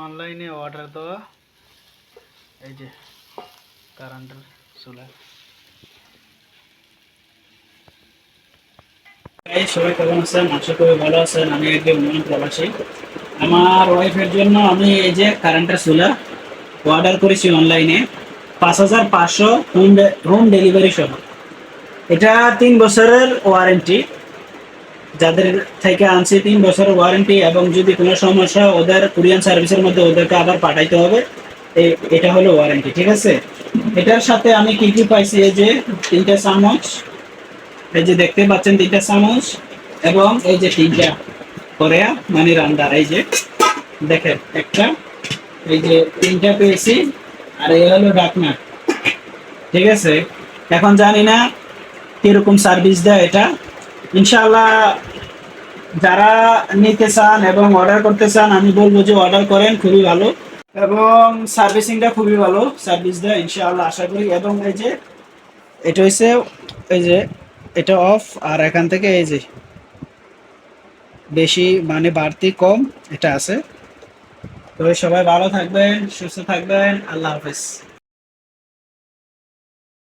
অনলাইনে অর্ডার দেওয়া এই যে কারেন্টের চুলা। এই সবাই কেমন আছেন? আশা করি ভালো আছেন। আমি একজন প্রবাসী। আমার ওয়াইফের জন্য আমি এই যে কারেন্টের চুলা অর্ডার করেছি অনলাইনে 5500 হোম ডেলিভারি সহ। এটা 3 বছরের ওয়ারেন্টি, যাদের থেকে আনছি 3 বছরের ওয়ারেন্টি, এবং যদি কোনো সমস্যা ওদের কুরিয়ান সার্ভিসের মধ্যে ওদেরকে আবার পাঠাইতে হবে। এটা হলো ওয়ারেন্টি, ঠিক আছে। এটার সাথে আমি কি কি পাইছি, এই যে 3টা চামচ, এই যে দেখতে পাচ্ছেন 3টা চামচ, এবং এই যে 3টা করেয়া মানে রান্নার, এই যে দেখেন একটা, এই যে 3টা পেয়েছি, আর এই হলো ঢাকনা, ঠিক আছে। এখন জানি না কিরকম সার্ভিস দেয় এটা। ইনশাআল্লাহ যারা নিতে চান এবং অর্ডার করতে চান, আমি বলবো যে অর্ডার করেন, খুবই ভালো এবং সার্ভিসিংটা খুবই ভালো সার্ভিস দেয় ইনশাআল্লাহ, আশা করি। এবং এই যে এটা হচ্ছে, এই যে এটা অফ, আর এখান থেকে এই যে বেশি মানে বাড়তি কম এটা আছে। তো সবাই ভালো থাকবেন, সুস্থ থাকবেন, আল্লাহ হাফেজ।